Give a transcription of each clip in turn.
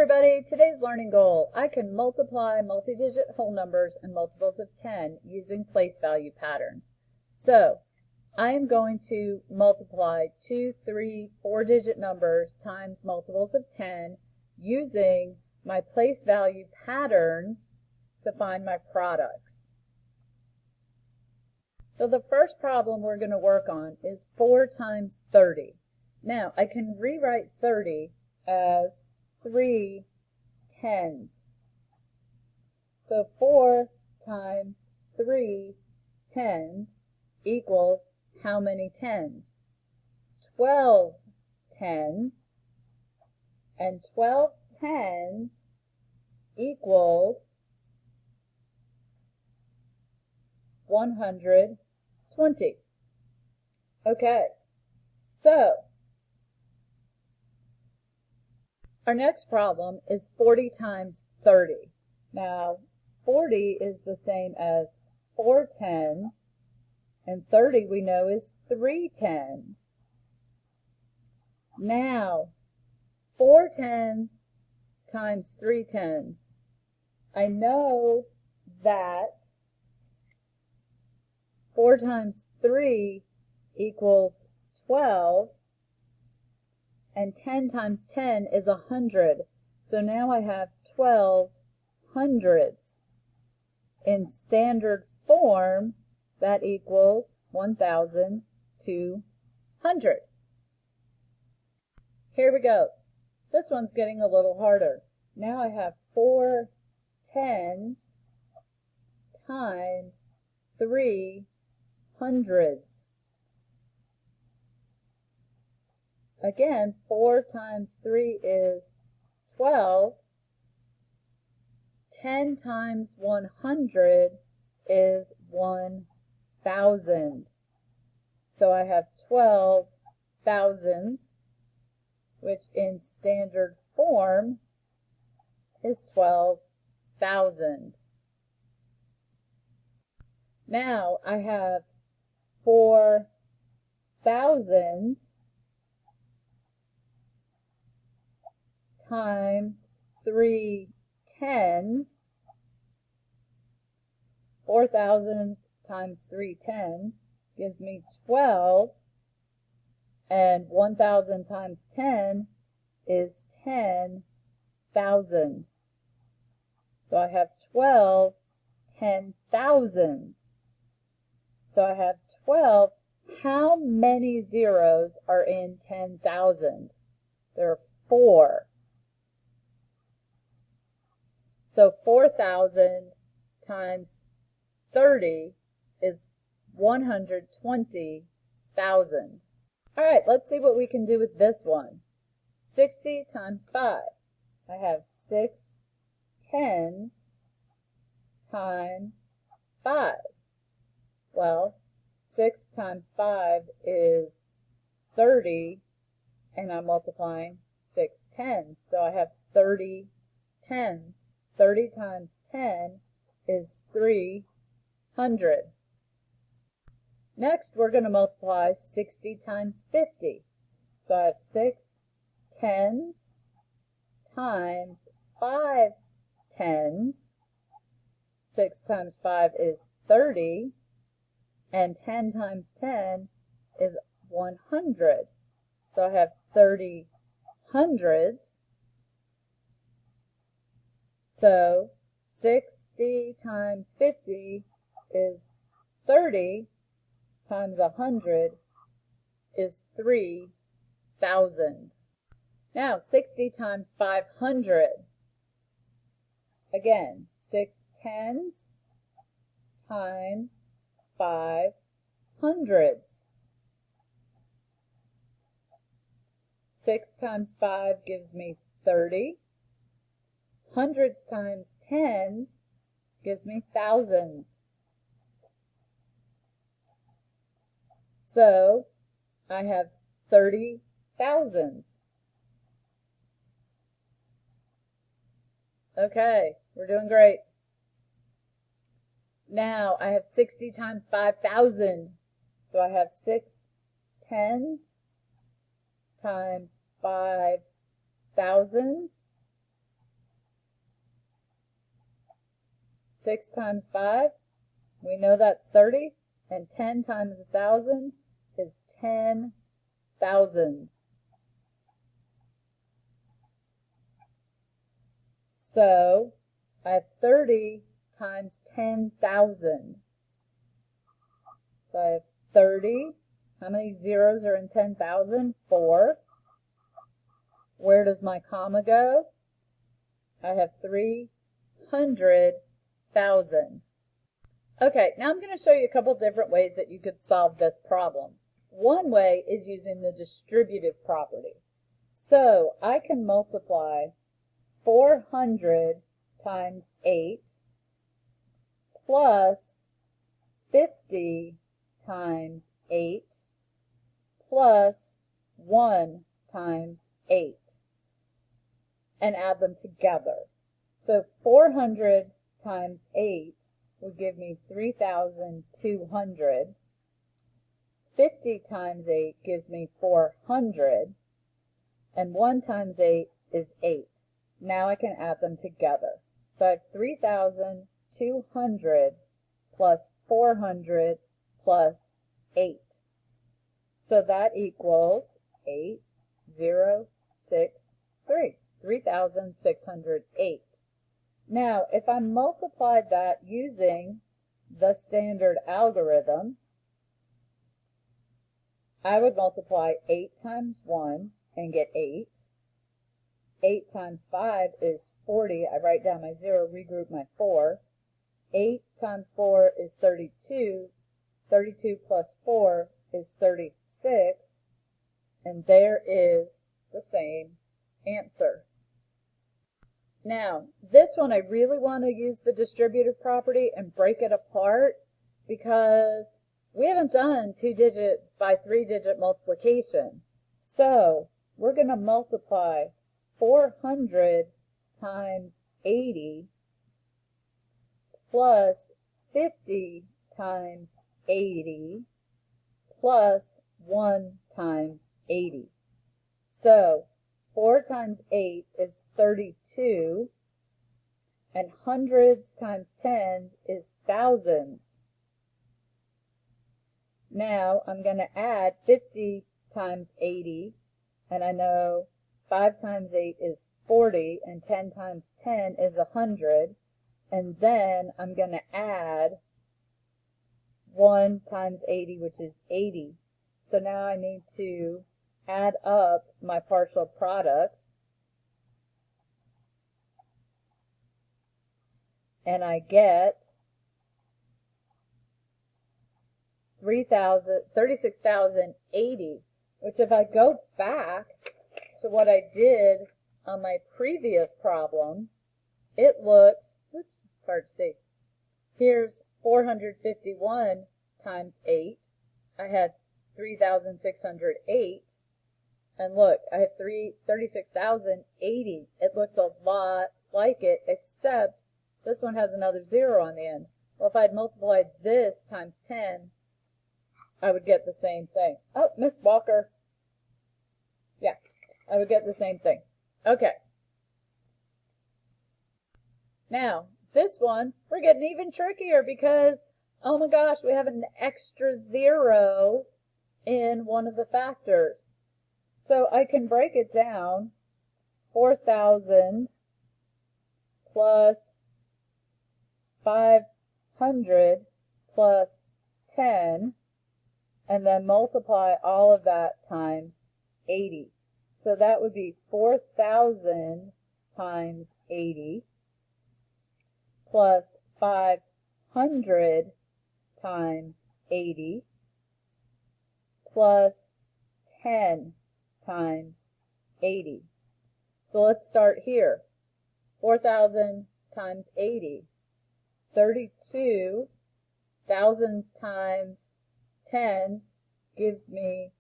everybody, today's learning goal. I can multiply multi-digit whole numbers and multiples of 10 using place value patterns. So I am going to multiply 2, 3, 4-digit numbers times multiples of 10 using my place value patterns to find my products. So the first problem we're going to work on is 4 times 30. Now I can rewrite 30 as 3 tens. So 4 times 3 tens equals how many tens? 12 tens. And 12 tens equals 120. Okay, so our next problem is 40 times 30. Now, 40 is the same as 4 tens, and 30 we know is 3 tens. Now, 4 tens times 3 tens. I know that 4 times 3 equals 12. And 10 times 10 is 100. So now I have 12 hundreds. In standard form, that equals 1,200. Here we go. This one's getting a little harder. Now I have 4 tens times 3 hundreds. Again, 4 times 3 is 12. 10 times 100 is 1,000. So I have 12 thousands, which in standard form is 12,000. Now I have 4 thousands times 3 tens. 4 thousands times 3 tens gives me 12, and 1,000 times 10 is 10,000. So I have 12 10,000s. So I have 12. How many zeros are in 10,000? There are 4. So 4,000 times 30 is 120,000. All right, let's see what we can do with this one. 60 times 5. I have 6 tens times 5. Well, 6 times 5 is 30, and I'm multiplying 6 tens. So I have 30 tens. 30 times 10 is 300. Next, we're going to multiply 60 times 50. So I have 6 tens times 5 tens. 6 times 5 is 30, and 10 times 10 is 100. So I have 30 hundreds. So 60 times 50 is 30 times 100 is 3,000. Now 60 times 500. Again, 6 tens times 5 hundreds. 6 times 5 gives me 30. Hundreds times tens gives me thousands. So I have 30 thousands. Okay, we're doing great. Now I have 60 times 5,000. So I have 6 tens times 5 thousands 6 times 5, we know that's 30, and 10 times 1,000 is 10 thousands. So I have 30 times 10,000. So I have 30. How many zeros are in 10,000? 4. Where does my comma go? I have 300,000. Okay, now I'm going to show you a couple different ways that you could solve this problem. One way is using the distributive property. So I can multiply 400 times 8 plus 50 times 8 plus 1 times 8 and add them together. So 400 times 8 would give me 3,200. 50 times 8 gives me 400. And 1 times 8 is 8. Now I can add them together. So I have 3,200 plus 400 plus 8. So that equals 8063. 3,608. Now, if I multiplied that using the standard algorithm, I would multiply 8 times 1 and get 8. 8 times 5 is 40. I write down my 0, regroup my 4. 8 times 4 is 32. 32 plus 4 is 36. And there is the same answer. Now, this one I really want to use the distributive property and break it apart because we haven't done 2-digit by 3-digit multiplication. So we're going to multiply 400 times 80 plus 50 times 80 plus 1 times 80. So 4 times 8 is 32, and hundreds times tens is thousands. Now I'm going to add 50 times 80, and I know 5 times 8 is 40, and 10 times 10 is 100, and then I'm going to add 1 times 80, which is 80. So now I need to add up my partial products, and I get 36,080, which if I go back to what I did on my previous problem, it looks, oops, it's hard to see. Here's 451 times 8. I had 3,608. And look, I have 36,080. It looks a lot like it, except this one has another 0 on the end. Well, if I'd multiplied this times 10, I would get the same thing. Oh, Miss Walker. Yeah, I would get the same thing. Okay. Now, this one, we're getting even trickier because, oh my gosh, we have an extra 0 in one of the factors. So I can break it down, 4,000 plus 500 plus 10, and then multiply all of that times 80. So that would be 4,000 times 80 plus 500 times 80 plus 10 times 80. So let's start here. 4,000 times 80. 32 thousands times tens gives me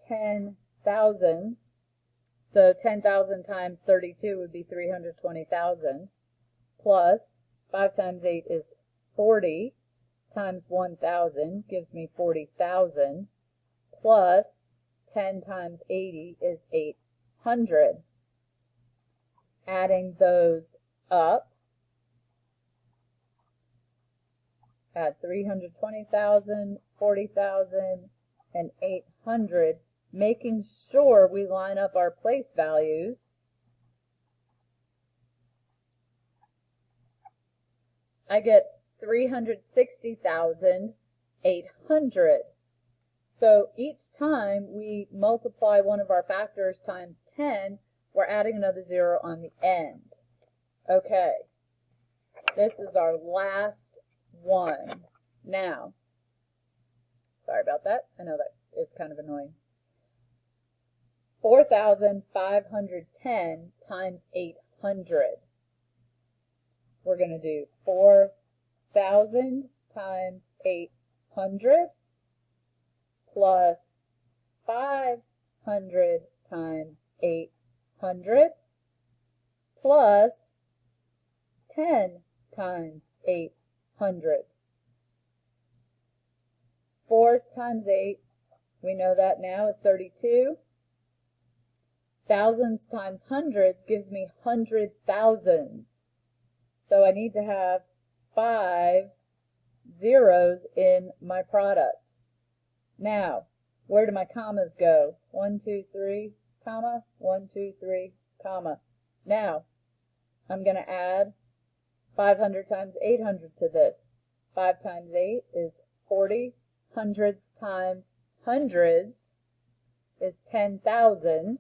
10 thousands. So 10,000 times 32 would be 320,000. Plus 5 times 8 is 40 times 1,000 gives me 40,000. Plus 10 times 80 is 800. Adding those up, add 320,000, 40,000, and 800, making sure we line up our place values. I get 360,800. So each time we multiply one of our factors times 10, we're adding another 0 on the end. Okay, this is our last one. Now, sorry about that. I know that is kind of annoying. 4,510 times 800. We're going to do 4,000 times 800 plus 500 times 800 plus 10 times 800. 4 times 8, we know that now, is 32. Thousands times hundreds gives me 100,000s. So I need to have 5 zeros in my product. Now, where do my commas go? 1, 2, 3, comma, 1, 2, 3, comma. Now, I'm going to add 500 times 800 to this. 5 times 8 is 40. Hundreds times hundreds is 10,000.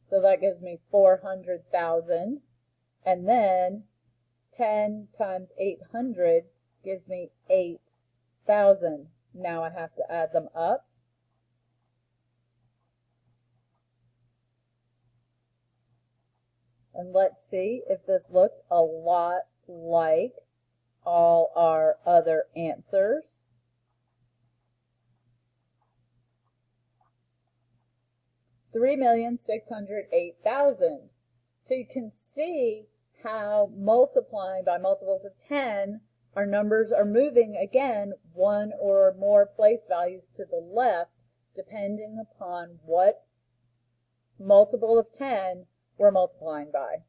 So that gives me 400,000. And then 10 times 800 gives me 8,000. Now I have to add them up. And let's see if this looks a lot like all our other answers. 3,608,000. So you can see how multiplying by multiples of 10, our numbers are moving again one or more place values to the left, depending upon what multiple of 10 we're multiplying by.